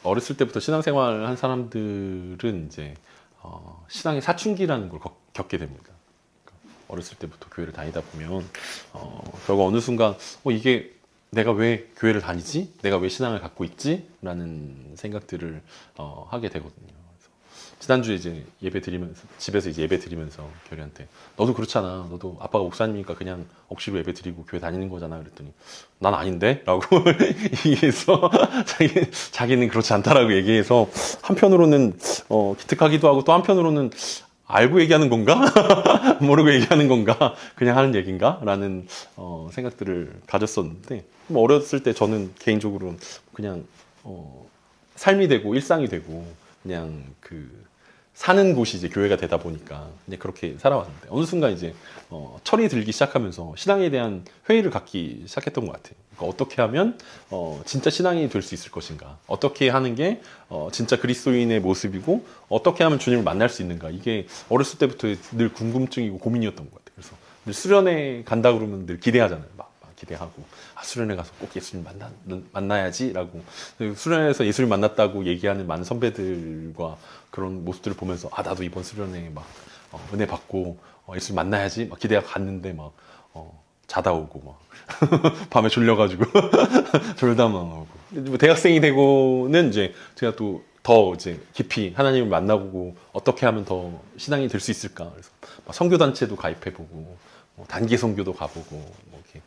어렸을 때부터 신앙생활 한 사람들은 이제 신앙의 사춘기라는 걸 겪게 됩니다. 어렸을 때부터 교회를 다니다 보면 결국 어느 순간 이게 내가 왜 교회를 다니지? 내가 왜 신앙을 갖고 있지? 라는 생각들을 하게 되거든요. 그래서 지난주에 이제 예배 드리면서, 집에서 이제 예배 드리면서 결이한테 너도 그렇잖아. 너도 아빠가 목사님이니까 그냥 억지로 예배 드리고 교회 다니는 거잖아. 그랬더니 난 아닌데? 라고 얘기해서 자기는 그렇지 않다라고 얘기해서 한편으로는 기특하기도 하고 또 한편으로는 알고 얘기하는 건가? 모르고 얘기하는 건가? 그냥 하는 얘기인가? 라는 생각들을 가졌었는데 뭐 어렸을 때 저는 개인적으로 그냥 삶이 되고 일상이 되고 그냥 사는 곳이 이제 교회가 되다 보니까 그냥 그렇게 살아왔는데 어느 순간 이제 철이 들기 시작하면서 신앙에 대한 회의를 갖기 시작했던 것 같아요. 그러니까 어떻게 하면 진짜 신앙이 될 수 있을 것인가? 어떻게 하는 게 진짜 그리스도인의 모습이고 어떻게 하면 주님을 만날 수 있는가? 이게 어렸을 때부터 늘 궁금증이고 고민이었던 것 같아요. 그래서 늘 수련회 간다 그러면 늘 기대하잖아요. 막 기대하고 수련회 가서 꼭 예수님 만나야지라고 수련회에서 예수님 만났다고 얘기하는 많은 선배들과 그런 모습들을 보면서 나도 이번 수련회에 막 은혜 받고 예수님 만나야지 막 기대하고 갔는데 막 자다 오고 막 밤에 졸려가지고 졸다만 오고 뭐 대학생이 되고는 이제 제가 또 더 이제 깊이 하나님을 만나보고 어떻게 하면 더 신앙이 될 수 있을까 그래서 막 선교단체도 가입해보고 단기 선교도 가보고 뭐 이렇게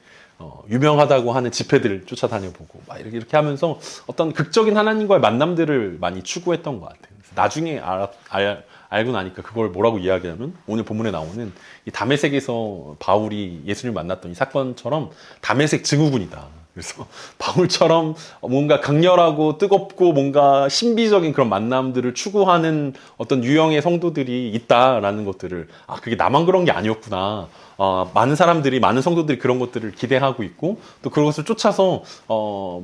유명하다고 하는 집회들을 쫓아다녀보고 막 이렇게 하면서 어떤 극적인 하나님과의 만남들을 많이 추구했던 것 같아요. 그래서 나중에 알고 나니까 그걸 뭐라고 이야기하면 오늘 본문에 나오는 이 다메섹에서 바울이 예수님을 만났던 이 사건처럼 다메섹 증후군이다. 그래서 바울처럼 뭔가 강렬하고 뜨겁고 뭔가 신비적인 그런 만남들을 추구하는 어떤 유형의 성도들이 있다라는 것들을 그게 나만 그런 게 아니었구나. 많은 사람들이 많은 성도들이 그런 것들을 기대하고 있고 또 그것을 쫓아서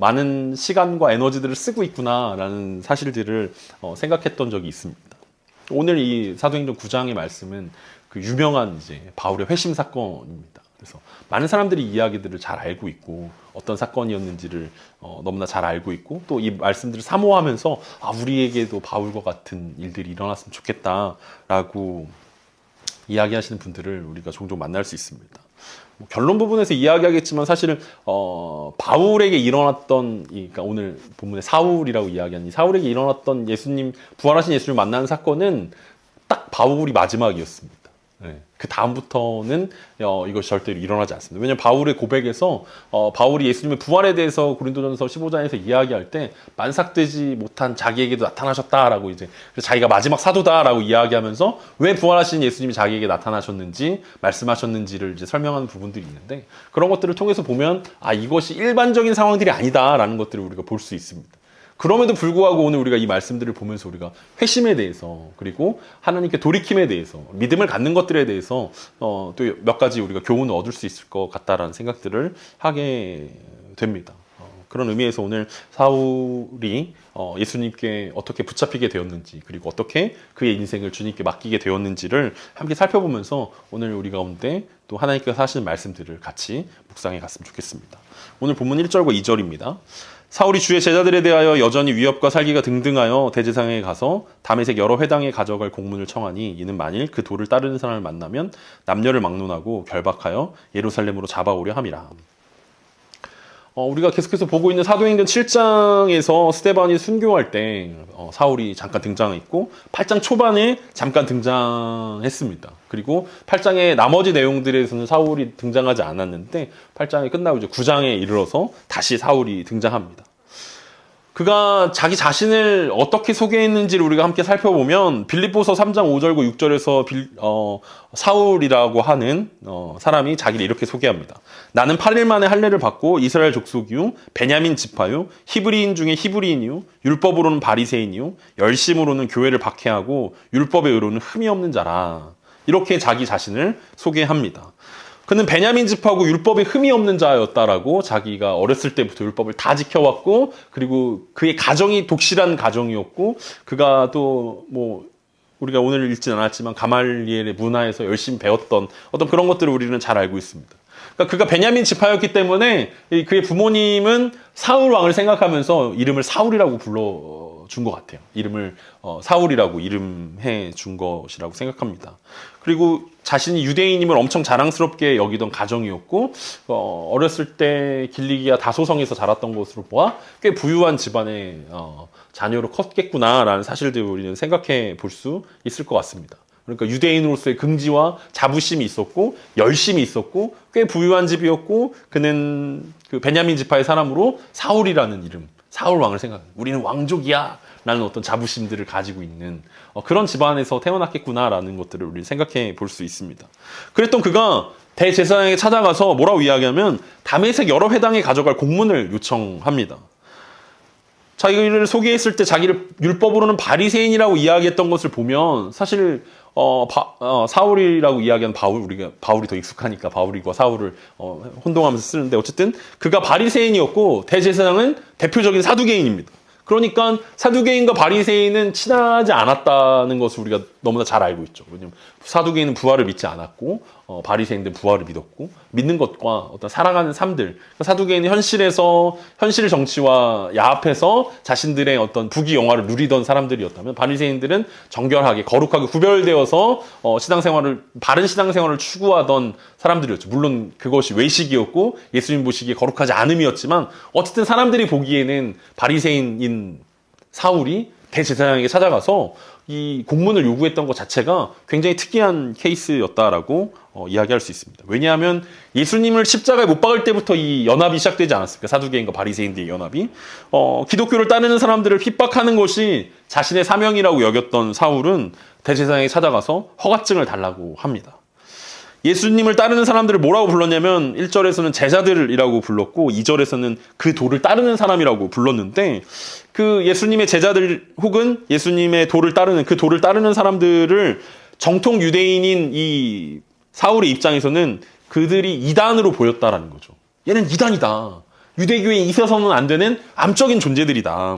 많은 시간과 에너지들을 쓰고 있구나라는 사실들을 생각했던 적이 있습니다. 오늘 이 사도행전 9장의 말씀은 그 유명한 이제 바울의 회심 사건입니다. 그래서 많은 사람들이 이야기들을 잘 알고 있고 어떤 사건이었는지를 너무나 잘 알고 있고 또 이 말씀들을 사모하면서 우리에게도 바울과 같은 일들이 일어났으면 좋겠다라고 이야기하시는 분들을 우리가 종종 만날 수 있습니다. 뭐 결론 부분에서 이야기하겠지만 사실은 바울에게 일어났던 그러니까 오늘 본문에 사울이라고 이야기하는 이 사울에게 일어났던 부활하신 예수님을 만나는 사건은 딱 바울이 마지막이었습니다. 네. 그 다음부터는 이것이 절대로 일어나지 않습니다. 왜냐하면 바울의 고백에서 바울이 예수님의 부활에 대해서 고린도전서 15장에서 이야기할 때 만삭되지 못한 자기에게도 나타나셨다라고 이제 그래서 자기가 마지막 사도다라고 이야기하면서 왜 부활하신 예수님이 자기에게 나타나셨는지 말씀하셨는지를 이제 설명하는 부분들이 있는데 그런 것들을 통해서 보면 이것이 일반적인 상황들이 아니다라는 것들을 우리가 볼 수 있습니다. 그럼에도 불구하고 오늘 우리가 이 말씀들을 보면서 우리가 회심에 대해서 그리고 하나님께 돌이킴에 대해서 믿음을 갖는 것들에 대해서 또 몇 가지 우리가 교훈을 얻을 수 있을 것 같다라는 생각들을 하게 됩니다. 그런 의미에서 오늘 사울이 예수님께 어떻게 붙잡히게 되었는지 그리고 어떻게 그의 인생을 주님께 맡기게 되었는지를 함께 살펴보면서 오늘 우리 가운데 또 하나님께서 하시는 말씀들을 같이 묵상해 갔으면 좋겠습니다. 오늘 본문 1절과 2절입니다. 사울이 주의 제자들에 대하여 여전히 위협과 살기가 등등하여 대제사장에 가서 다메섹 여러 회당에 가져갈 공문을 청하니 이는 만일 그 도를 따르는 사람을 만나면 남녀를 막론하고 결박하여 예루살렘으로 잡아오려 함이라. 우리가 계속해서 보고 있는 사도행전 7장에서 스데반이 순교할 때 사울이 잠깐 등장했고 8장 초반에 잠깐 등장했습니다. 그리고 8장의 나머지 내용들에서는 사울이 등장하지 않았는데 8장이 끝나고 이제 9장에 이르러서 다시 사울이 등장합니다. 그가 자기 자신을 어떻게 소개했는지를 우리가 함께 살펴보면 빌립보서 3장 5절과 6절에서 사울이라고 하는 사람이 자기를 이렇게 소개합니다. 나는 8일 만에 할례를 받고 이스라엘 족속이요 베냐민 지파요 히브리인 중에 히브리인이요 율법으로는 바리새인이요 열심으로는 교회를 박해하고 율법의 의로는 흠이 없는 자라. 이렇게 자기 자신을 소개합니다. 그는 베냐민 지파고 율법에 흠이 없는 자였다라고 자기가 어렸을 때부터 율법을 다 지켜왔고 그리고 그의 가정이 독실한 가정이었고 그가 또 뭐 우리가 오늘 읽진 않았지만 가말리엘의 문화에서 열심히 배웠던 어떤 그런 것들을 우리는 잘 알고 있습니다. 그러니까 그가 베냐민 지파였기 때문에 그의 부모님은 사울 왕을 생각하면서 이름을 사울이라고 준 것 같아요. 이름을 사울이라고 이름해 준 것이라고 생각합니다. 그리고 자신이 유대인임을 엄청 자랑스럽게 여기던 가정이었고 어렸을 때 길리기아 다소성에서 자랐던 것으로 보아 꽤 부유한 집안의 자녀로 컸겠구나라는 사실들을 우리는 생각해 볼 수 있을 것 같습니다. 그러니까 유대인으로서의 긍지와 자부심이 있었고 열심이 있었고 꽤 부유한 집이었고 그는 그 베냐민 지파의 사람으로 사울이라는 이름, 사울 왕을 생각합니다. 우리는 왕족이야 라는 어떤 자부심들을 가지고 있는 그런 집안에서 태어났겠구나라는 것들을 우리 생각해 볼 수 있습니다. 그랬던 그가 대제사장에게 찾아가서 뭐라고 이야기하면 다메섹 여러 회당에 가져갈 공문을 요청합니다. 자기를 소개했을 때 자기를 율법으로는 바리새인이라고 이야기했던 것을 보면 사실 사울이라고 이야기한 바울이 더 익숙하니까 바울과 사울을 혼동하면서 쓰는데 어쨌든 그가 바리새인이었고 대제사장은 대표적인 사두개인입니다. 그러니까 사두개인과 바리새인은 친하지 않았다는 것을 우리가 너무나 잘 알고 있죠. 왜냐하면 사두개인은 부활을 믿지 않았고 바리새인들은 부활을 믿었고 믿는 것과 어떤 살아가는 삶들. 그러니까 사두개인은 현실 정치와 야합해서 자신들의 어떤 부귀영화를 누리던 사람들이었다면 바리새인들은 정결하게 거룩하게 구별되어서 바른 신앙생활을 추구하던 사람들이었죠. 물론 그것이 외식이었고 예수님 보시기에 거룩하지 않음이었지만 어쨌든 사람들이 보기에는 바리새인인 사울이 대제사장에게 찾아가서 이 공문을 요구했던 것 자체가 굉장히 특이한 케이스였다라고 이야기할 수 있습니다. 왜냐하면 예수님을 십자가에 못 박을 때부터 이 연합이 시작되지 않았습니까? 사두개인과 바리새인들의 연합이. 기독교를 따르는 사람들을 핍박하는 것이 자신의 사명이라고 여겼던 사울은 대제사장에게 찾아가서 허가증을 달라고 합니다. 예수님을 따르는 사람들을 뭐라고 불렀냐면 1절에서는 제자들이라고 불렀고 2절에서는 그 도를 따르는 사람이라고 불렀는데 그 예수님의 제자들 혹은 예수님의 도를 따르는 그 도를 따르는 사람들을 정통 유대인인 이 사울의 입장에서는 그들이 이단으로 보였다라는 거죠. 얘는 이단이다. 유대교에 있어서는 안 되는 암적인 존재들이다.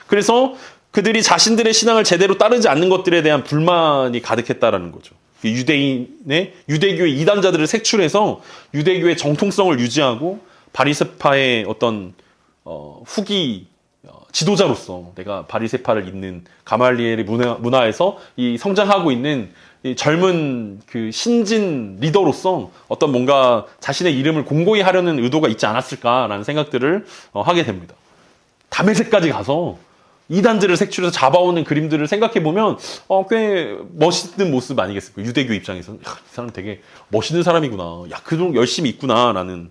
그래서 그들이 자신들의 신앙을 제대로 따르지 않는 것들에 대한 불만이 가득했다라는 거죠. 유대교의 이단자들을 색출해서 유대교의 정통성을 유지하고 바리새파의 어떤 후기 지도자로서 내가 바리새파를 잇는 가말리엘의 문화에서 이 성장하고 있는 이 젊은 그 신진 리더로서 어떤 뭔가 자신의 이름을 공고히 하려는 의도가 있지 않았을까라는 생각들을 하게 됩니다. 다메섹까지 가서 이단들을 색출해서 잡아오는 그림들을 생각해보면 꽤 멋있는 모습 아니겠습니까? 유대교 입장에서는 이 사람 되게 멋있는 사람이구나. 그 정도 열심히 있구나 라는.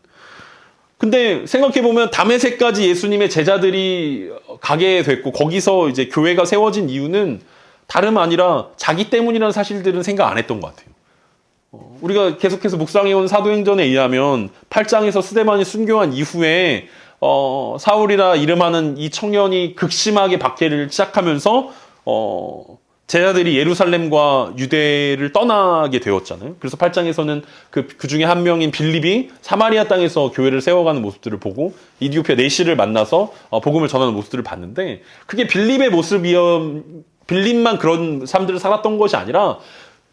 근데 생각해보면 다메섹까지 예수님의 제자들이 가게 됐고 거기서 이제 교회가 세워진 이유는 다름 아니라 자기 때문이라는 사실들은 생각 안 했던 것 같아요. 우리가 계속해서 묵상해온 사도행전에 의하면 8장에서 스데반이 순교한 이후에 사울이라 이름하는 이 청년이 극심하게 박해를 시작하면서 제자들이 예루살렘과 유대를 떠나게 되었잖아요. 그래서 8장에서는 그 중에 한 명인 빌립이 사마리아 땅에서 교회를 세워가는 모습들을 보고 이디오피아 내시를 만나서 복음을 전하는 모습들을 봤는데 그게 빌립의 빌립만 그런 삶들을 살았던 것이 아니라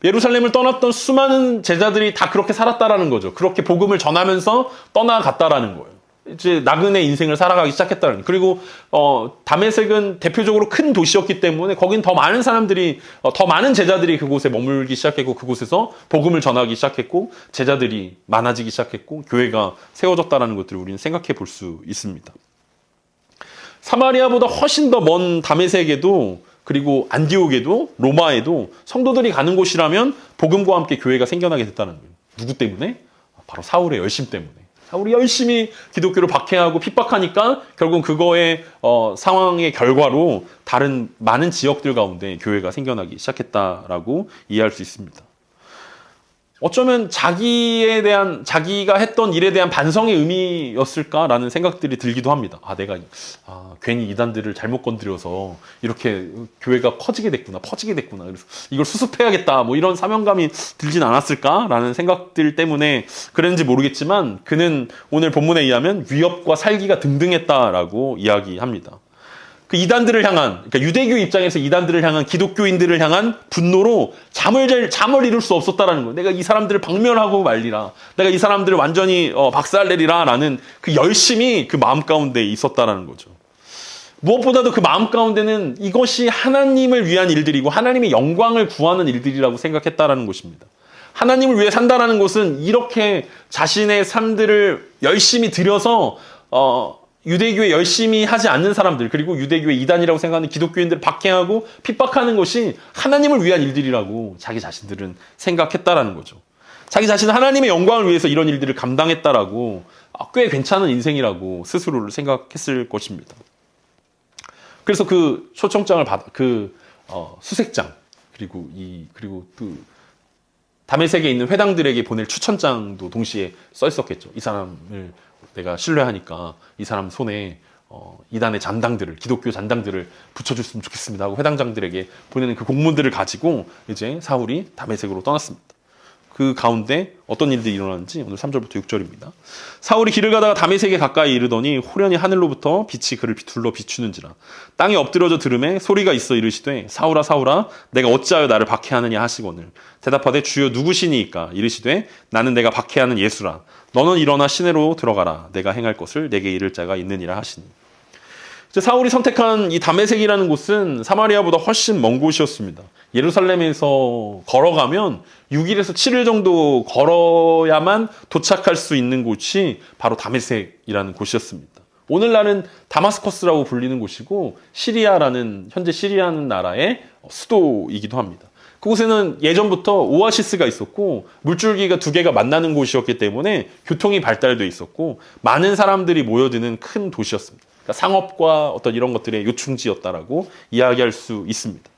예루살렘을 떠났던 수많은 제자들이 다 그렇게 살았다라는 거죠. 그렇게 복음을 전하면서 떠나갔다라는 거예요. 이제 나그네 인생을 살아가기 시작했다는. 그리고 다메섹은 대표적으로 큰 도시였기 때문에 거긴 더 많은 사람들이 더 많은 제자들이 그곳에 머물기 시작했고 그곳에서 복음을 전하기 시작했고 제자들이 많아지기 시작했고 교회가 세워졌다라는 것들을 우리는 생각해 볼 수 있습니다. 사마리아보다 훨씬 더 먼 다메섹에도 그리고 안디옥에도 로마에도 성도들이 가는 곳이라면 복음과 함께 교회가 생겨나게 됐다는 거예요. 누구 때문에? 바로 사울의 열심 때문에. 사울이 열심히 기독교를 박해하고 핍박하니까 결국 그거의 상황의 결과로 다른 많은 지역들 가운데 교회가 생겨나기 시작했다라고 이해할 수 있습니다. 어쩌면 자기가 했던 일에 대한 반성의 의미였을까라는 생각들이 들기도 합니다. 내가 괜히 이단들을 잘못 건드려서 이렇게 교회가 퍼지게 됐구나. 그래서 이걸 수습해야겠다. 뭐 이런 사명감이 들진 않았을까라는 생각들 때문에 그랬는지 모르겠지만 그는 오늘 본문에 의하면 위협과 살기가 등등했다라고 이야기합니다. 그 이단들을 향한, 그러니까 유대교 입장에서 이단들을 향한 기독교인들을 향한 분노로 잠을 이룰 수 없었다라는 거예요. 내가 이 사람들을 박멸하고 말리라. 내가 이 사람들을 완전히 박살내리라. 라는 그 열심이 그 마음 가운데 있었다라는 거죠. 무엇보다도 그 마음 가운데는 이것이 하나님을 위한 일들이고 하나님의 영광을 구하는 일들이라고 생각했다라는 것입니다. 하나님을 위해 산다라는 것은 이렇게 자신의 삶들을 열심히 들여서 유대교에 열심히 하지 않는 사람들, 그리고 유대교의 이단이라고 생각하는 기독교인들을 박해하고 핍박하는 것이 하나님을 위한 일들이라고 자기 자신들은 생각했다라는 거죠. 자기 자신은 하나님의 영광을 위해서 이런 일들을 감당했다라고 꽤 괜찮은 인생이라고 스스로를 생각했을 것입니다. 그래서 그 초청장을 수색장, 그리고 그 다메섹에 있는 회당들에게 보낼 추천장도 동시에 써 있었겠죠. 이 사람을 내가 신뢰하니까 이 사람 손에 이단의 잔당들을, 기독교 잔당들을 붙여줬으면 좋겠습니다 하고 회당장들에게 보내는 그 공문들을 가지고 이제 사울이 다메섹으로 떠났습니다. 그 가운데 어떤 일들이 일어났는지 오늘 3절부터 6절입니다. 사울이 길을 가다가 다메섹에 가까이 이르더니 호련히 하늘로부터 빛이 그를 둘러 비추는지라 땅에 엎드려져 들음에 소리가 있어 이르시되 사울아 사울아 내가 어찌하여 나를 박해하느냐 하시거늘 대답하되 주여 누구시니이까 이르시되 나는 내가 박해하는 예수라 너는 일어나 시내로 들어가라 내가 행할 것을 내게 이를 자가 있느니라 하시니. 이제 사울이 선택한 이 다메섹이라는 곳은 사마리아보다 훨씬 먼 곳이었습니다. 예루살렘에서 걸어가면 6일에서 7일 정도 걸어야만 도착할 수 있는 곳이 바로 다메섹이라는 곳이었습니다. 오늘날은 다마스커스라고 불리는 곳이고 현재 시리아라는 나라의 수도이기도 합니다. 그곳에는 예전부터 오아시스가 있었고 물줄기가 두 개가 만나는 곳이었기 때문에 교통이 발달돼 있었고 많은 사람들이 모여드는 큰 도시였습니다. 그러니까 상업과 어떤 이런 것들의 요충지였다라고 이야기할 수 있습니다.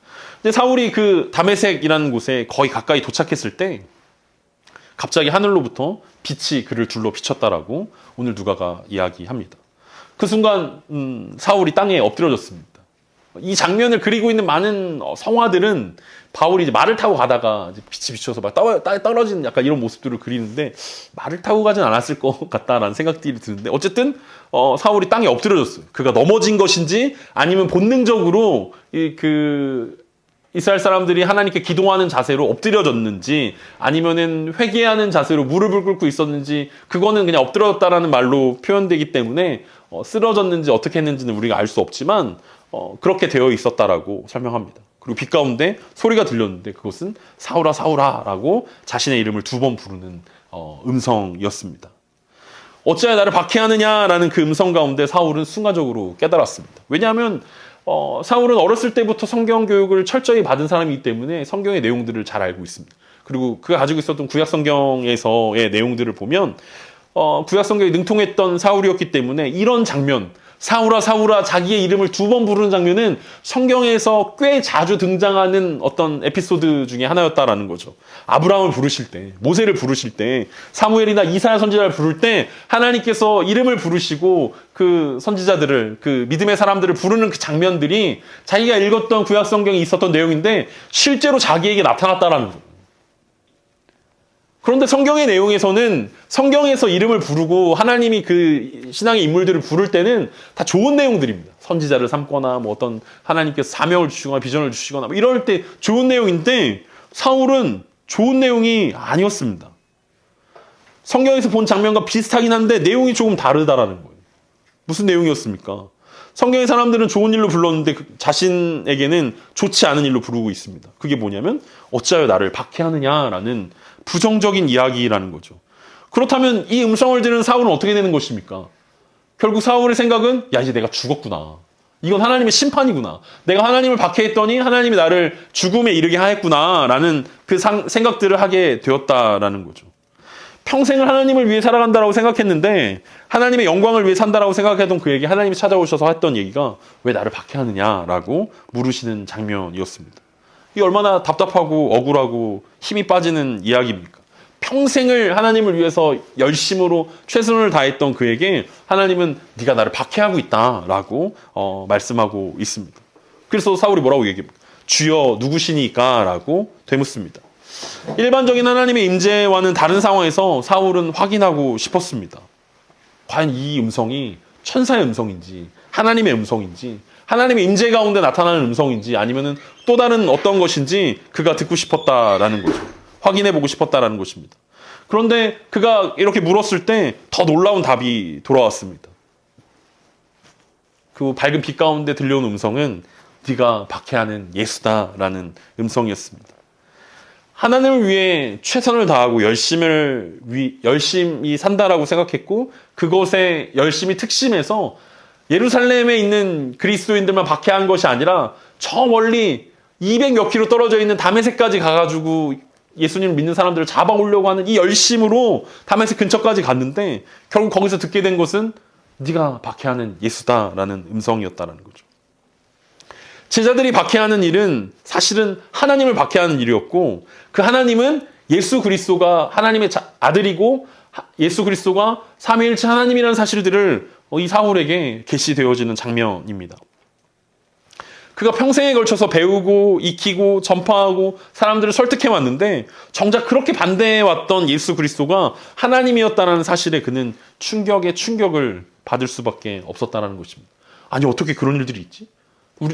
근데 사울이 그 다메섹이라는 곳에 거의 가까이 도착했을 때 갑자기 하늘로부터 빛이 그를 둘러 비쳤다라고 오늘 누가가 이야기합니다. 그 순간 사울이 땅에 엎드려졌습니다. 이 장면을 그리고 있는 많은 성화들은 바울이 이제 말을 타고 가다가 이제 빛이 비쳐서 막 떨어지는 약간 이런 모습들을 그리는데 말을 타고 가진 않았을 것 같다라는 생각들이 드는데 어쨌든 사울이 땅에 엎드려졌어요. 그가 넘어진 것인지 아니면 본능적으로 이스라엘 사람들이 하나님께 기도하는 자세로 엎드려졌는지 아니면은 회개하는 자세로 무릎을 꿇고 있었는지 그거는 그냥 엎드려졌다라는 말로 표현되기 때문에 쓰러졌는지 어떻게 했는지는 우리가 알 수 없지만 그렇게 되어 있었다라고 설명합니다. 그리고 빛 가운데 소리가 들렸는데 그것은 사울아 사울아라고 자신의 이름을 2번 부르는 음성이었습니다. 어찌하여 나를 박해하느냐라는 그 음성 가운데 사울은 순간적으로 깨달았습니다. 왜냐하면 사울은 어렸을 때부터 성경 교육을 철저히 받은 사람이기 때문에 성경의 내용들을 잘 알고 있습니다. 그리고 그가 가지고 있었던 구약 성경에서의 내용들을 보면 구약 성경에 능통했던 사울이었기 때문에 이런 장면, 사울아 사울아 자기의 이름을 2번 부르는 장면은 성경에서 꽤 자주 등장하는 어떤 에피소드 중에 하나였다라는 거죠. 아브라함을 부르실 때, 모세를 부르실 때, 사무엘이나 이사야 선지자를 부를 때 하나님께서 이름을 부르시고 그 선지자들을, 그 믿음의 사람들을 부르는 그 장면들이 자기가 읽었던 구약 성경에 있었던 내용인데 실제로 자기에게 나타났다라는 거예요. 그런데 성경의 내용에서는 성경에서 이름을 부르고 하나님이 그 신앙의 인물들을 부를 때는 다 좋은 내용들입니다. 선지자를 삼거나 뭐 어떤 하나님께서 사명을 주시거나 비전을 주시거나 뭐 이럴 때 좋은 내용인데 사울은 좋은 내용이 아니었습니다. 성경에서 본 장면과 비슷하긴 한데 내용이 조금 다르다라는 거예요. 무슨 내용이었습니까? 성경의 사람들은 좋은 일로 불렀는데 자신에게는 좋지 않은 일로 부르고 있습니다. 그게 뭐냐면 어찌하여 나를 박해하느냐라는 부정적인 이야기라는 거죠. 그렇다면 이 음성을 들은 사울은 어떻게 되는 것입니까? 결국 사울의 생각은 야 이제 내가 죽었구나. 이건 하나님의 심판이구나. 내가 하나님을 박해했더니 하나님이 나를 죽음에 이르게 하였구나 라는 그 생각들을 하게 되었다라는 거죠. 평생을 하나님을 위해 살아간다라고 생각했는데 하나님의 영광을 위해 산다라고 생각했던 그에게 하나님이 찾아오셔서 했던 얘기가 왜 나를 박해하느냐라고 물으시는 장면이었습니다. 이게 얼마나 답답하고 억울하고 힘이 빠지는 이야기입니까? 평생을 하나님을 위해서 열심으로 최선을 다했던 그에게 하나님은 네가 나를 박해하고 있다라고 말씀하고 있습니다. 그래서 사울이 뭐라고 얘기합니까? 주여 누구시니까? 라고 되묻습니다. 일반적인 하나님의 임재와는 다른 상황에서 사울은 확인하고 싶었습니다. 과연 이 음성이 천사의 음성인지 하나님의 음성인지 하나님의 임재 가운데 나타나는 음성인지 아니면은 또 다른 어떤 것인지 그가 듣고 싶었다라는 거죠. 확인해보고 싶었다라는 것입니다. 그런데 그가 이렇게 물었을 때 더 놀라운 답이 돌아왔습니다. 그 밝은 빛 가운데 들려온 음성은 네가 박해하는 예수다라는 음성이었습니다. 하나님을 위해 최선을 다하고 열심히 산다라고 생각했고 그것에 열심히 특심해서 예루살렘에 있는 그리스도인들만 박해한 것이 아니라 저 멀리 200몇 킬로 떨어져 있는 다메섹까지 가가지고 예수님을 믿는 사람들을 잡아오려고 하는 이 열심으로 다메섹 근처까지 갔는데 결국 거기서 듣게 된 것은 네가 박해하는 예수다라는 음성이었다라는 거죠. 제자들이 박해하는 일은 사실은 하나님을 박해하는 일이었고 그 하나님은 예수 그리스도가 하나님의 아들이고 예수 그리스도가 삼위일체 하나님이라는 사실들을 이 사울에게 계시되어지는 장면입니다. 그가 평생에 걸쳐서 배우고 익히고 전파하고 사람들을 설득해 왔는데 정작 그렇게 반대해왔던 예수 그리스도가 하나님이었다는 사실에 그는 충격을 받을 수밖에 없었다는 것입니다. 아니 어떻게 그런 일들이 있지?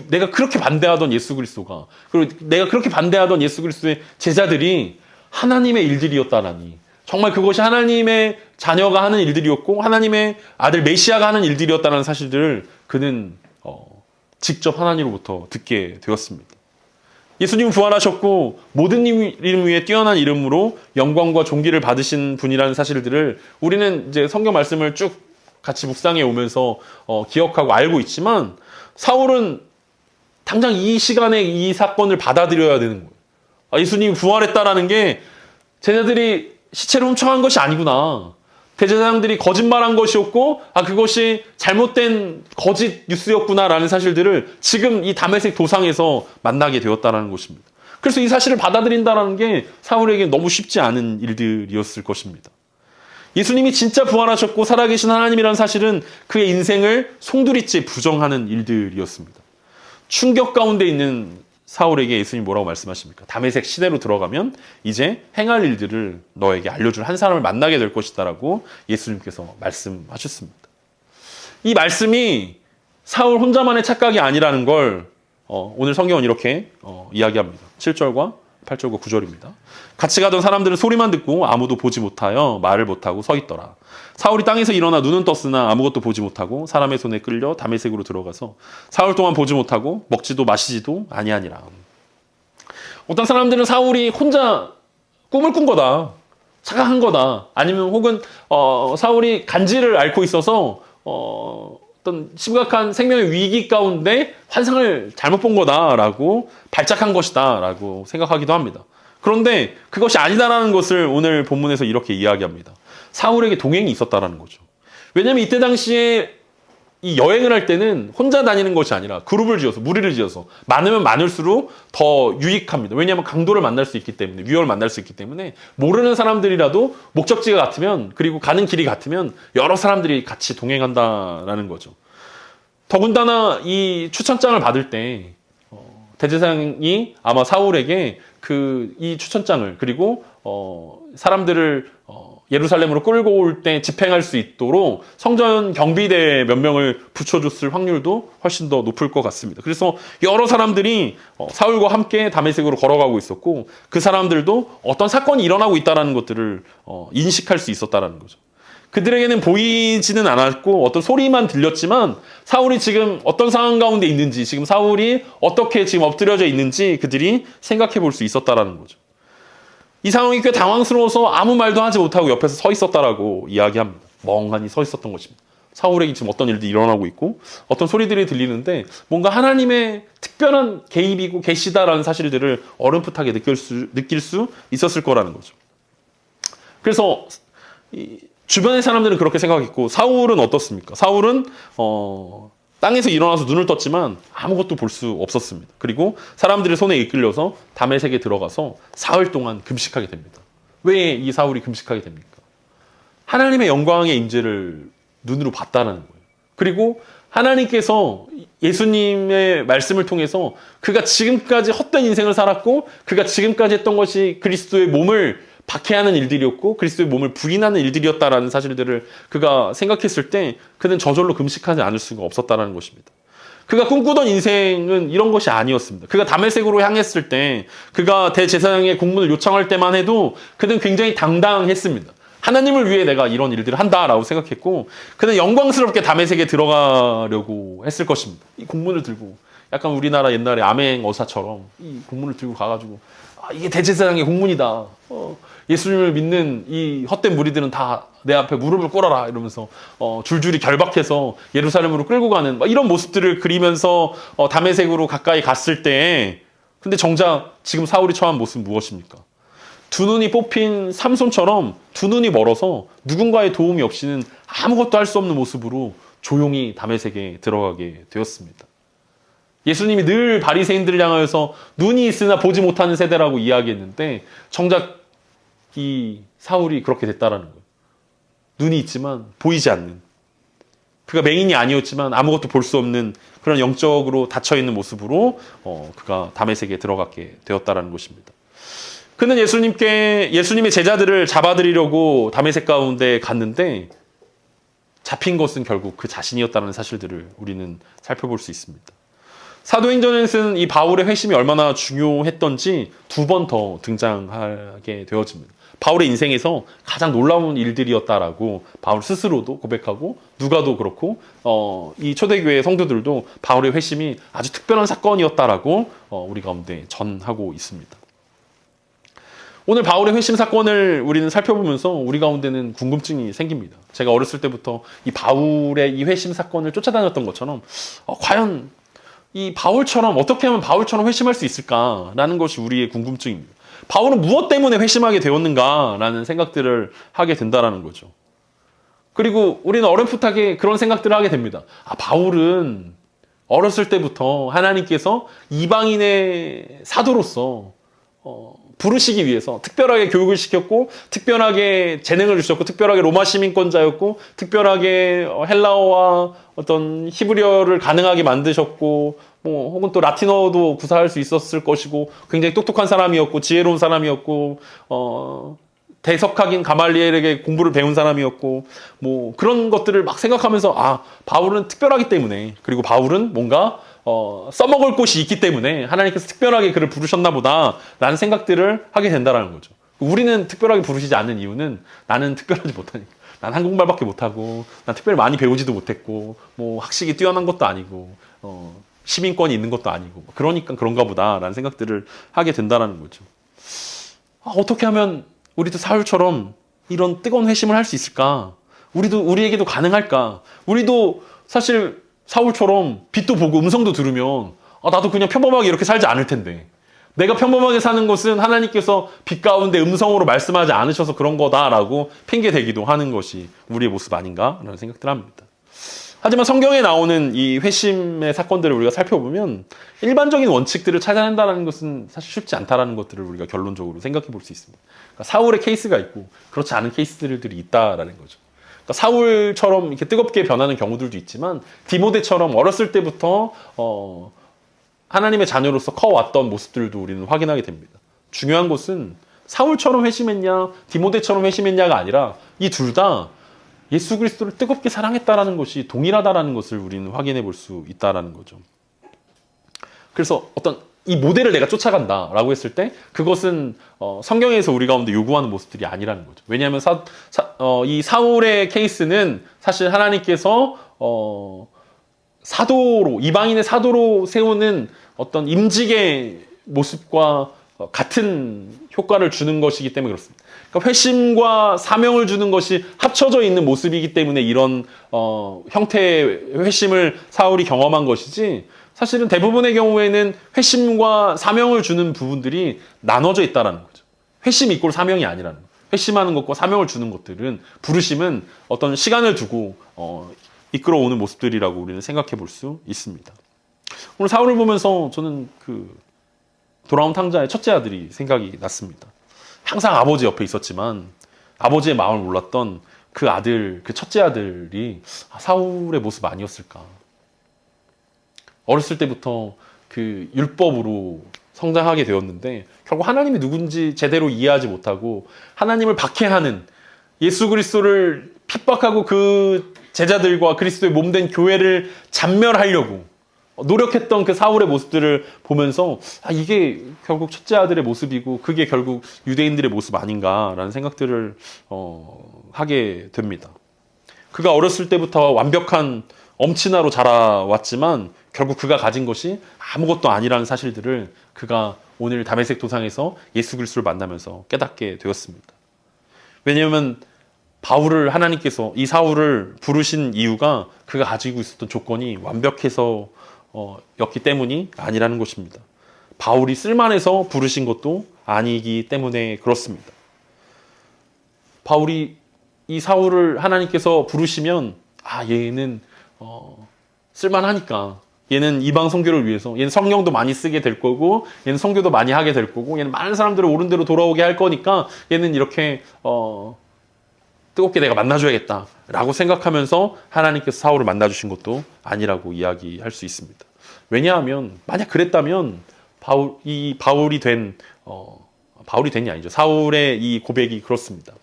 내가 그렇게 반대하던 예수 그리스도가 그리고 내가 그렇게 반대하던 예수 그리스도의 제자들이 하나님의 일들이었다라니 정말 그것이 하나님의 자녀가 하는 일들이었고 하나님의 아들 메시아가 하는 일들이었다는 사실들을 그는 직접 하나님으로부터 듣게 되었습니다. 예수님은 부활하셨고 모든 이름 위에 뛰어난 이름으로 영광과 존귀를 받으신 분이라는 사실들을 우리는 이제 성경 말씀을 쭉 같이 묵상해 오면서 기억하고 알고 있지만 사울은 당장 이 시간에 이 사건을 받아들여야 되는 거예요. 예수님이 부활했다라는 게 제자들이 시체를 훔쳐간 것이 아니구나. 대제사장들이 거짓말한 것이었고 그것이 잘못된 거짓 뉴스였구나라는 사실들을 지금 이 다메섹 도상에서 만나게 되었다는 것입니다. 그래서 이 사실을 받아들인다는 게 사울에게 너무 쉽지 않은 일들이었을 것입니다. 예수님이 진짜 부활하셨고 살아계신 하나님이라는 사실은 그의 인생을 송두리째 부정하는 일들이었습니다. 충격 가운데 있는 사울에게 예수님 뭐라고 말씀하십니까? 다메섹 시내로 들어가면 이제 행할 일들을 너에게 알려줄 한 사람을 만나게 될 것이다라고 예수님께서 말씀하셨습니다. 이 말씀이 사울 혼자만의 착각이 아니라는 걸 오늘 성경은 이렇게 이야기합니다. 7절과 8절과 9절입니다. 같이 가던 사람들은 소리만 듣고 아무도 보지 못하여 말을 못하고 서 있더라. 사울이 땅에서 일어나 눈은 떴으나 아무것도 보지 못하고 사람의 손에 끌려 다메섹으로 들어가서 사흘 동안 보지 못하고 먹지도 마시지도 아니하니라. 어떤 사람들은 사울이 혼자 꿈을 꾼 거다. 착각한 거다. 아니면 혹은 사울이 간지를 앓고 있어서 어떤 심각한 생명의 위기 가운데 환상을 잘못 본 거다라고 발작한 것이다라고 생각하기도 합니다. 그런데 그것이 아니다라는 것을 오늘 본문에서 이렇게 이야기합니다. 사울에게 동행이 있었다라는 거죠. 왜냐하면 이때 당시에 이 여행을 할 때는 혼자 다니는 것이 아니라 그룹을 지어서 무리를 지어서 많으면 많을수록 더 유익합니다. 왜냐하면 강도를 만날 수 있기 때문에 위협을 만날 수 있기 때문에 모르는 사람들이라도 목적지가 같으면 그리고 가는 길이 같으면 여러 사람들이 같이 동행한다라는 거죠. 더군다나 이 추천장을 받을 때 대제사장이 아마 사울에게 이 추천장을 그리고 사람들을 예루살렘으로 끌고 올 때 집행할 수 있도록 성전 경비대 몇 명을 붙여줬을 확률도 훨씬 더 높을 것 같습니다. 그래서 여러 사람들이 사울과 함께 다메섹으로 걸어가고 있었고 그 사람들도 어떤 사건이 일어나고 있다는 것들을 인식할 수 있었다는 거죠. 그들에게는 보이지는 않았고 어떤 소리만 들렸지만 사울이 지금 어떤 상황 가운데 있는지 지금 사울이 어떻게 지금 엎드려져 있는지 그들이 생각해 볼 수 있었다는 거죠. 이 상황이 꽤 당황스러워서 아무 말도 하지 못하고 옆에서 서 있었다라고 이야기합니다. 멍하니 서 있었던 것입니다. 사울에게 지금 어떤 일들이 일어나고 있고 어떤 소리들이 들리는데 뭔가 하나님의 특별한 개입이고 계시다라는 사실들을 어렴풋하게 느낄 수 있었을 거라는 거죠. 그래서 주변의 사람들은 그렇게 생각했고 사울은 어떻습니까? 사울은 땅에서 일어나서 눈을 떴지만 아무것도 볼 수 없었습니다. 그리고 사람들의 손에 이끌려서 다메섹에 들어가서 사흘 동안 금식하게 됩니다. 왜 이 사울이 금식하게 됩니까? 하나님의 영광의 임재를 눈으로 봤다는 거예요. 그리고 하나님께서 예수님의 말씀을 통해서 그가 지금까지 헛된 인생을 살았고 그가 지금까지 했던 것이 그리스도의 몸을 박해하는 일들이었고 그리스도의 몸을 부인하는 일들이었다라는 사실들을 그가 생각했을 때 그는 저절로 금식하지 않을 수가 없었다는 것입니다. 그가 꿈꾸던 인생은 이런 것이 아니었습니다. 그가 다메섹으로 향했을 때 그가 대제사장의 공문을 요청할 때만 해도 그는 굉장히 당당했습니다. 하나님을 위해 내가 이런 일들을 한다라고 생각했고, 그는 영광스럽게 다메섹에 들어가려고 했을 것입니다. 이 공문을 들고, 약간 우리나라 옛날에 암행어사처럼 이 공문을 들고 가가지고, 이게 대제사장의 공문이다. 예수님을 믿는 이 헛된 무리들은 다 내 앞에 무릎을 꿇어라 이러면서 줄줄이 결박해서 예루살렘으로 끌고 가는 이런 모습들을 그리면서 다메섹으로 가까이 갔을 때, 근데 정작 지금 사울이 처한 모습은 무엇입니까? 두 눈이 뽑힌 삼손처럼 두 눈이 멀어서 누군가의 도움이 없이는 아무것도 할 수 없는 모습으로 조용히 다메섹에 들어가게 되었습니다. 예수님이 늘 바리새인들을 향하여서 눈이 있으나 보지 못하는 세대라고 이야기했는데, 정작 이 사울이 그렇게 됐다라는 거예요. 눈이 있지만 보이지 않는, 그가 맹인이 아니었지만 아무것도 볼 수 없는 그런 영적으로 닫혀있는 모습으로 그가 다메섹에 들어가게 되었다라는 것입니다. 그는 예수님의 제자들을 잡아들이려고 다메섹 가운데 갔는데, 잡힌 것은 결국 그 자신이었다는 사실들을 우리는 살펴볼 수 있습니다. 사도행전에서는 이 바울의 회심이 얼마나 중요했던지 두 번 더 등장하게 되어집니다. 바울의 인생에서 가장 놀라운 일들이었다라고 바울 스스로도 고백하고, 누가도 그렇고 이 초대교회 성도들도 바울의 회심이 아주 특별한 사건이었다라고 우리 가운데 전하고 있습니다. 오늘 바울의 회심 사건을 우리는 살펴보면서 우리 가운데는 궁금증이 생깁니다. 제가 어렸을 때부터 이 바울의 이 회심 사건을 쫓아다녔던 것처럼 과연 이 바울처럼, 어떻게 하면 바울처럼 회심할 수 있을까라는 것이 우리의 궁금증입니다. 바울은 무엇 때문에 회심하게 되었는가라는 생각들을 하게 된다라는 거죠. 그리고 우리는 어렴풋하게 그런 생각들을 하게 됩니다. 바울은 어렸을 때부터 하나님께서 이방인의 사도로서 부르시기 위해서 특별하게 교육을 시켰고, 특별하게 재능을 주셨고, 특별하게 로마 시민권자였고, 특별하게 헬라어와 어떤 히브리어를 가능하게 만드셨고, 혹은 또 라틴어도 구사할 수 있었을 것이고, 굉장히 똑똑한 사람이었고, 지혜로운 사람이었고, 대석학인 가말리엘에게 공부를 배운 사람이었고, 그런 것들을 막 생각하면서, 바울은 특별하기 때문에, 그리고 바울은 뭔가 써먹을 곳이 있기 때문에 하나님께서 특별하게 그를 부르셨나 보다라는 생각들을 하게 된다는 거죠. 우리는 특별하게 부르시지 않는 이유는, 나는 특별하지 못하니까. 난 한국말밖에 못하고, 난 특별히 많이 배우지도 못했고, 학식이 뛰어난 것도 아니고, 시민권이 있는 것도 아니고, 그러니까 그런가 보다라는 생각들을 하게 된다는 거죠. 어떻게 하면 우리도 사울처럼 이런 뜨거운 회심을 할 수 있을까? 우리에게도 가능할까? 우리도 사실 사울처럼 빛도 보고 음성도 들으면 나도 그냥 평범하게 이렇게 살지 않을 텐데, 내가 평범하게 사는 것은 하나님께서 빛 가운데 음성으로 말씀하지 않으셔서 그런 거다라고 핑계대기도 하는 것이 우리의 모습 아닌가라는 생각들 합니다. 하지만 성경에 나오는 이 회심의 사건들을 우리가 살펴보면 일반적인 원칙들을 찾아낸다는 것은 사실 쉽지 않다는 것들을 우리가 결론적으로 생각해 볼 수 있습니다. 그러니까 사울의 케이스가 있고 그렇지 않은 케이스들이 있다라는 거죠. 그러니까 사울처럼 이렇게 뜨겁게 변하는 경우들도 있지만, 디모데처럼 어렸을 때부터 하나님의 자녀로서 커왔던 모습들도 우리는 확인하게 됩니다. 중요한 것은 사울처럼 회심했냐, 디모데처럼 회심했냐가 아니라 이 둘 다 예수 그리스도를 뜨겁게 사랑했다라는 것이 동일하다라는 것을 우리는 확인해 볼 수 있다라는 거죠. 그래서 어떤 이 모델을 내가 쫓아간다라고 했을 때 그것은 성경에서 우리 가운데 요구하는 모습들이 아니라는 거죠. 왜냐하면 이 사울의 케이스는 사실 하나님께서 사도로, 이방인의 사도로 세우는 어떤 임직의 모습과 같은 효과를 주는 것이기 때문에 그렇습니다. 그러니까 회심과 사명을 주는 것이 합쳐져 있는 모습이기 때문에 이런 형태의 회심을 사울이 경험한 것이지, 사실은 대부분의 경우에는 회심과 사명을 주는 부분들이 나눠져 있다는 거죠. 회심 이꼴 사명이 아니라는 거예요. 회심하는 것과 사명을 주는 것들은, 부르심은 어떤 시간을 두고 이끌어오는 모습들이라고 우리는 생각해 볼 수 있습니다. 오늘 사울을 보면서 저는 돌아온 탕자의 첫째 아들이 생각이 났습니다. 항상 아버지 옆에 있었지만 아버지의 마음을 몰랐던 그 아들, 그 첫째 아들이 사울의 모습 아니었을까. 어렸을 때부터 그 율법으로 성장하게 되었는데 결국 하나님이 누군지 제대로 이해하지 못하고 하나님을 박해하는, 예수 그리스도를 핍박하고 그 제자들과 그리스도의 몸된 교회를 잔멸하려고 노력했던 그 사울의 모습들을 보면서 이게 결국 첫째 아들의 모습이고 그게 결국 유대인들의 모습 아닌가라는 생각들을 하게 됩니다. 그가 어렸을 때부터 완벽한 엄친아로 자라왔지만 결국 그가 가진 것이 아무것도 아니라는 사실들을 그가 오늘 다메섹 도상에서 예수 그리스도를 만나면서 깨닫게 되었습니다. 왜냐하면 바울을 하나님께서 이 사울을 부르신 이유가 그가 가지고 있었던 조건이 완벽해서 였기 때문이 아니라는 것입니다. 바울이 쓸만해서 부르신 것도 아니기 때문에 그렇습니다. 바울이 이 사울을 하나님께서 부르시면 얘는 쓸만하니까 얘는 이방 선교를 위해서 얘는 성령도 많이 쓰게 될 거고 얘는 선교도 많이 하게 될 거고 얘는 많은 사람들을 옳은 대로 돌아오게 할 거니까 얘는 이렇게 뜨겁게 내가 만나줘야겠다 라고 생각하면서 하나님께서 사울을 만나주신 것도 아니라고 이야기할 수 있습니다. 왜냐하면 만약 그랬다면 바울이 된이 아니죠. 사울의 이 고백이 그렇습니다.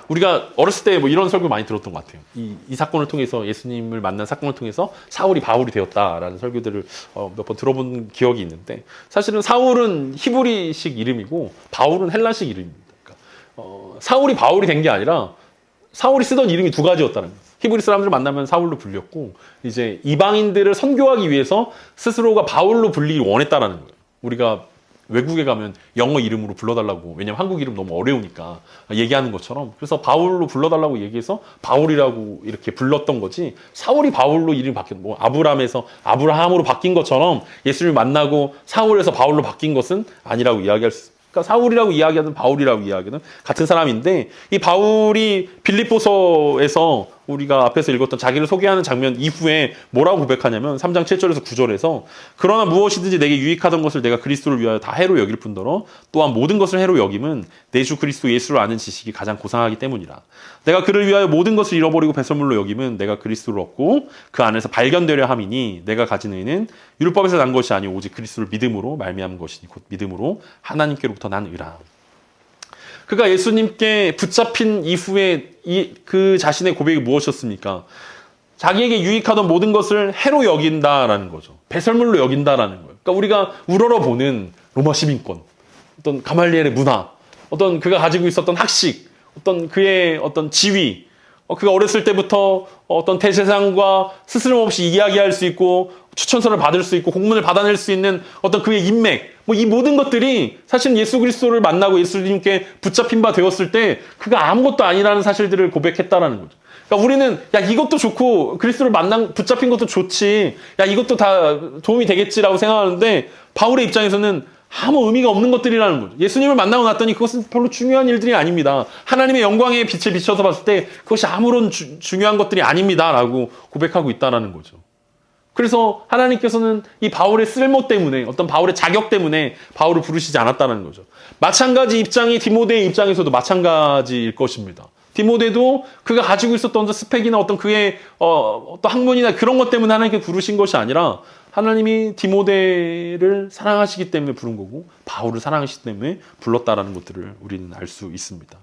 우리가 어렸을 때 이런 설교 많이 들었던 것 같아요. 이 사건을 통해서 예수님을 만난 사건을 통해서 사울이 바울이 되었다라는 설교들을 몇 번 들어본 기억이 있는데 사실은 사울은 히브리식 이름이고 바울은 헬라식 이름입니다. 그러니까 사울이 바울이 된 게 아니라 사울이 쓰던 이름이 두 가지였다는 거예요. 히브리 사람들을 만나면 사울로 불렸고 이제 이방인들을 선교하기 위해서 스스로가 바울로 불리기 원했다라는 거예요. 우리가 외국에 가면 영어 이름으로 불러달라고 왜냐면 한국 이름 너무 어려우니까 얘기하는 것처럼 그래서 바울로 불러달라고 얘기해서 바울이라고 이렇게 불렀던 거지 사울이 바울로 이름이 바뀐 아브람에서 아브라함으로 바뀐 것처럼 예수를 만나고 사울에서 바울로 바뀐 것은 아니라고 이야기할 수 있습니다. 그러니까 사울이라고 이야기하든 바울이라고 이야기하든 같은 사람인데 이 바울이 빌립보서에서 우리가 앞에서 읽었던 자기를 소개하는 장면 이후에 뭐라고 고백하냐면 3장 7절에서 9절에서 그러나 무엇이든지 내게 유익하던 것을 내가 그리스도를 위하여 다 해로 여길 뿐더러 또한 모든 것을 해로 여김은 내 주 그리스도 예수를 아는 지식이 가장 고상하기 때문이라. 내가 그를 위하여 모든 것을 잃어버리고 배설물로 여김은 내가 그리스도를 얻고 그 안에서 발견되려 함이니 내가 가진 의는 율법에서 난 것이 아니오 오직 그리스도를 믿음으로 말미암은 것이니 곧 믿음으로 하나님께로부터 난 의라. 그가 예수님께 붙잡힌 이후에 그 자신의 고백이 무엇이었습니까? 자기에게 유익하던 모든 것을 해로 여긴다라는 거죠. 배설물로 여긴다라는 거예요. 그러니까 우리가 우러러보는 로마 시민권, 어떤 가말리엘의 문화, 어떤 그가 가지고 있었던 학식, 어떤 그의 어떤 지위, 그가 어렸을 때부터 어떤 대제사장과 스스럼없이 이야기할 수 있고 추천서를 받을 수 있고 공문을 받아낼 수 있는 어떤 그의 인맥, 이 모든 것들이 사실 예수 그리스도를 만나고 예수님께 붙잡힌 바 되었을 때 그가 아무것도 아니라는 사실들을 고백했다라는 거죠. 그러니까 우리는 이것도 좋고 그리스도를 붙잡힌 것도 좋지, 이것도 다 도움이 되겠지라고 생각하는데 바울의 입장에서는 아무 의미가 없는 것들이라는 거죠. 예수님을 만나고 났더니 그것은 별로 중요한 일들이 아닙니다. 하나님의 영광의 빛에 비춰서 봤을 때 그것이 아무런 중요한 것들이 아닙니다라고 고백하고 있다는 거죠. 그래서 하나님께서는 이 바울의 쓸모 때문에 어떤 바울의 자격 때문에 바울을 부르시지 않았다는 거죠. 마찬가지 입장이 디모데의 입장에서도 마찬가지일 것입니다. 디모데도 그가 가지고 있었던 스펙이나 어떤 그의 어떤 학문이나 그런 것 때문에 하나님께 부르신 것이 아니라 하나님이 디모데를 사랑하시기 때문에 부른 거고 바울을 사랑하시기 때문에 불렀다라는 것들을 우리는 알 수 있습니다.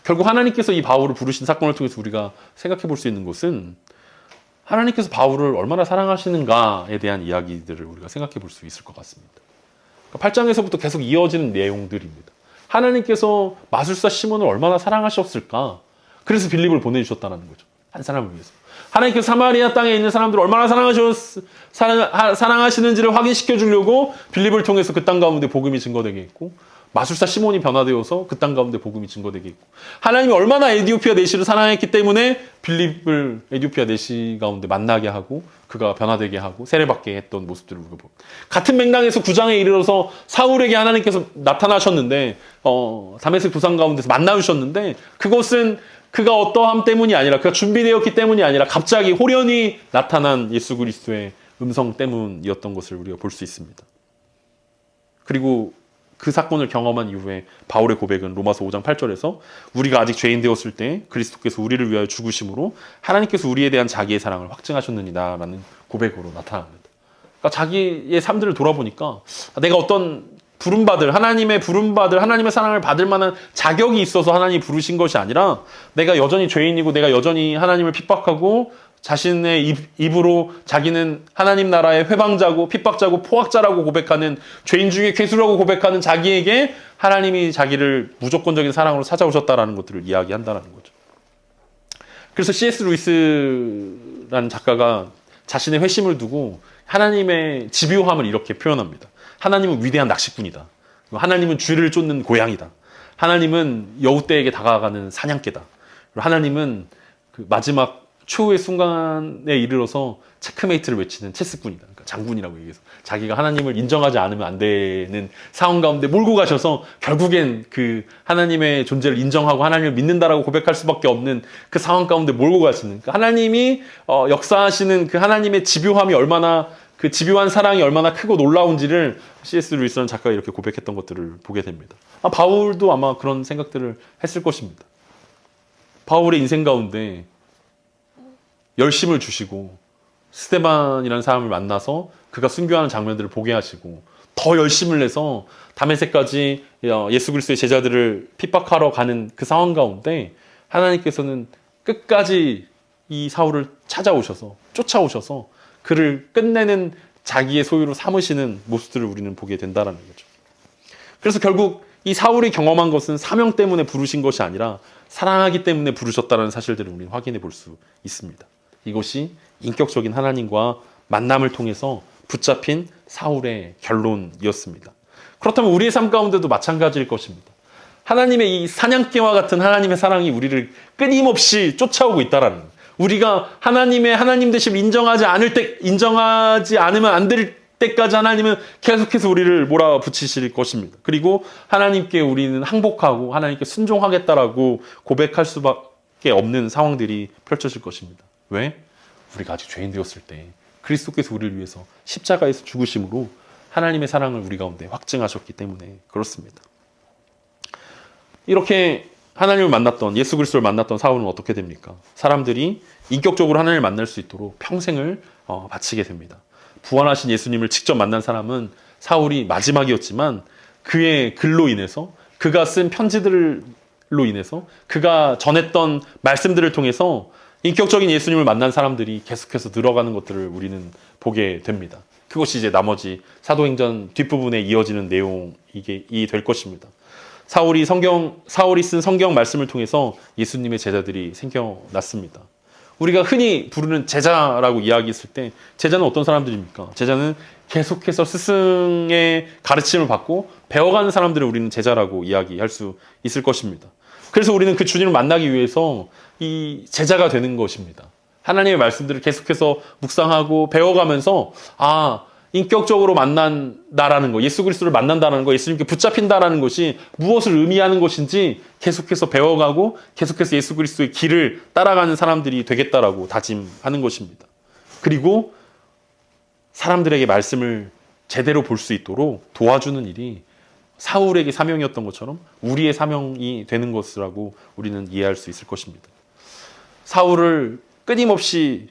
결국 하나님께서 이 바울을 부르신 사건을 통해서 우리가 생각해 볼 수 있는 것은 하나님께서 바울을 얼마나 사랑하시는가에 대한 이야기들을 우리가 생각해 볼 수 있을 것 같습니다. 8장에서부터 계속 이어지는 내용들입니다. 하나님께서 마술사 시몬을 얼마나 사랑하셨을까? 그래서 빌립을 보내주셨다는 거죠. 한 사람을 위해서. 하나님께서 사마리아 땅에 있는 사람들을 얼마나 사랑하시는지를 확인시켜 주려고 빌립을 통해서 그 땅 가운데 복음이 증거되게 했고, 마술사 시몬이 변화되어서 그 땅 가운데 복음이 증거되게 했고, 하나님이 얼마나 에디오피아 내시를 사랑했기 때문에 빌립을 에디오피아 내시 가운데 만나게 하고 그가 변화되게 하고 세례받게 했던 모습들을 우리가 보고, 같은 맥락에서 9장에 이르러서 사울에게 하나님께서 나타나셨는데 다메섹 도상 가운데서 만나주셨는데 그것은 그가 어떠함 때문이 아니라 그가 준비되었기 때문이 아니라 갑자기 호련히 나타난 예수 그리스도의 음성 때문이었던 것을 우리가 볼 수 있습니다. 그리고 그 사건을 경험한 이후에 바울의 고백은 로마서 5장 8절에서 우리가 아직 죄인 되었을 때 그리스도께서 우리를 위하여 죽으심으로 하나님께서 우리에 대한 자기의 사랑을 확증하셨느니라 라는 고백으로 나타납니다. 그러니까 자기의 삶들을 돌아보니까 내가 어떤 부름받을, 하나님의 부름받을, 하나님의 사랑을 받을 만한 자격이 있어서 하나님이 부르신 것이 아니라 내가 여전히 죄인이고 내가 여전히 하나님을 핍박하고 자신의 입으로 자기는 하나님 나라의 회방자고 핍박자고 포악자라고 고백하는, 죄인 중에 괴수라고 고백하는 자기에게 하나님이 자기를 무조건적인 사랑으로 찾아오셨다라는 것들을 이야기한다는 거죠. 그래서 C.S. 루이스라는 작가가 자신의 회심을 두고 하나님의 집요함을 이렇게 표현합니다. 하나님은 위대한 낚시꾼이다. 하나님은 쥐를 쫓는 고양이다. 하나님은 여우떼에게 다가가는 사냥개다. 하나님은 그 마지막 최후의 순간에 이르러서 체크메이트를 외치는 체스꾼이다. 그러니까 장군이라고 얘기해서 자기가 하나님을 인정하지 않으면 안 되는 상황 가운데 몰고 가셔서 결국엔 그 하나님의 존재를 인정하고 하나님을 믿는다라고 고백할 수밖에 없는 그 상황 가운데 몰고 가시는, 그러니까 하나님이 역사하시는 그 하나님의 집요함이 얼마나, 그 집요한 사랑이 얼마나 크고 놀라운지를 C.S. 루이스라는 작가가 이렇게 고백했던 것들을 보게 됩니다. 바울도 아마 그런 생각들을 했을 것입니다. 바울의 인생 가운데 열심을 주시고 스데반이라는 사람을 만나서 그가 순교하는 장면들을 보게 하시고 더 열심을 내서 다메섹까지 예수 그리스도의 제자들을 핍박하러 가는 그 상황 가운데 하나님께서는 끝까지 이 사울을 찾아오셔서 쫓아오셔서 그를 끝내는 자기의 소유로 삼으시는 모습들을 우리는 보게 된다는 거죠. 그래서 결국 이 사울이 경험한 것은 사명 때문에 부르신 것이 아니라 사랑하기 때문에 부르셨다는 사실들을 우리는 확인해 볼 수 있습니다. 이것이 인격적인 하나님과 만남을 통해서 붙잡힌 사울의 결론이었습니다. 그렇다면 우리의 삶 가운데도 마찬가지일 것입니다. 하나님의 이 사냥개와 같은 하나님의 사랑이 우리를 끊임없이 쫓아오고 있다라는 거예요. 우리가 하나님의 하나님 되심을 인정하지 않으면 안 될 때까지 하나님은 계속해서 우리를 몰아붙이실 것입니다. 그리고 하나님께 우리는 항복하고 하나님께 순종하겠다라고 고백할 수밖에 없는 상황들이 펼쳐질 것입니다. 왜? 우리가 아직 죄인 되었을 때 그리스도께서 우리를 위해서 십자가에서 죽으심으로 하나님의 사랑을 우리 가운데 확증하셨기 때문에 그렇습니다. 이렇게 하나님을 만났던, 예수 그리스도를 만났던 사울은 어떻게 됩니까? 사람들이 인격적으로 하나님을 만날 수 있도록 평생을 바치게 됩니다. 부활하신 예수님을 직접 만난 사람은 사울이 마지막이었지만 그의 글로 인해서, 그가 쓴 편지들로 인해서, 그가 전했던 말씀들을 통해서 인격적인 예수님을 만난 사람들이 계속해서 늘어가는 것들을 우리는 보게 됩니다. 그것이 이제 나머지 사도행전 뒷부분에 이어지는 내용이 될 것입니다. 사울이 쓴 성경 말씀을 통해서 예수님의 제자들이 생겨났습니다. 우리가 흔히 부르는 제자라고 이야기했을 때 제자는 어떤 사람들입니까? 제자는 계속해서 스승의 가르침을 받고 배워가는 사람들을 우리는 제자라고 이야기할 수 있을 것입니다. 그래서 우리는 그 주님을 만나기 위해서 이 제자가 되는 것입니다. 하나님의 말씀들을 계속해서 묵상하고 배워가면서 인격적으로 만난다라는 거, 예수 그리스도를 만난다는 거, 예수님께 붙잡힌다라는 것이 무엇을 의미하는 것인지 계속해서 배워가고 계속해서 예수 그리스도의 길을 따라가는 사람들이 되겠다라고 다짐하는 것입니다. 그리고 사람들에게 말씀을 제대로 볼 수 있도록 도와주는 일이 사울에게 사명이었던 것처럼 우리의 사명이 되는 것이라고 우리는 이해할 수 있을 것입니다. 사울을 끊임없이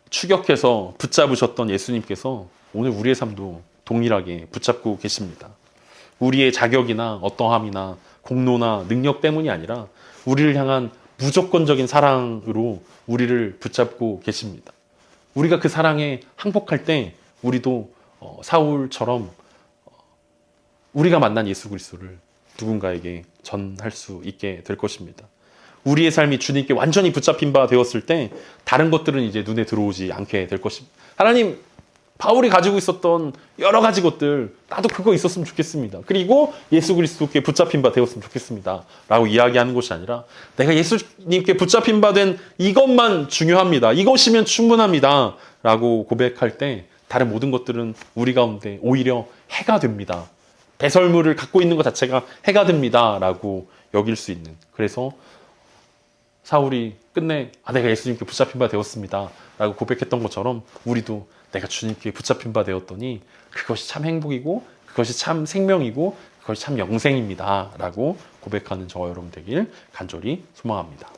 추격해서 붙잡으셨던 예수님께서 오늘 우리의 삶도 동일하게 붙잡고 계십니다. 우리의 자격이나 어떠함이나 공로나 능력 때문이 아니라 우리를 향한 무조건적인 사랑으로 우리를 붙잡고 계십니다. 우리가 그 사랑에 항복할 때 우리도 사울처럼 우리가 만난 예수 그리스도를 누군가에게 전할 수 있게 될 것입니다. 우리의 삶이 주님께 완전히 붙잡힌 바 되었을 때 다른 것들은 이제 눈에 들어오지 않게 될 것입니다. 하나님, 바울이 가지고 있었던 여러 가지 것들, 나도 그거 있었으면 좋겠습니다. 그리고 예수 그리스도께 붙잡힌 바 되었으면 좋겠습니다. 라고 이야기하는 것이 아니라 내가 예수님께 붙잡힌 바 된 이것만 중요합니다. 이것이면 충분합니다. 라고 고백할 때 다른 모든 것들은 우리 가운데 오히려 해가 됩니다. 배설물을 갖고 있는 것 자체가 해가 됩니다. 라고 여길 수 있는. 그래서 사울이 끝내 내가 예수님께 붙잡힌 바 되었습니다. 라고 고백했던 것처럼 우리도 내가 주님께 붙잡힌 바 되었더니 그것이 참 행복이고 그것이 참 생명이고 그것이 참 영생입니다. 라고 고백하는 저와 여러분 되길 간절히 소망합니다.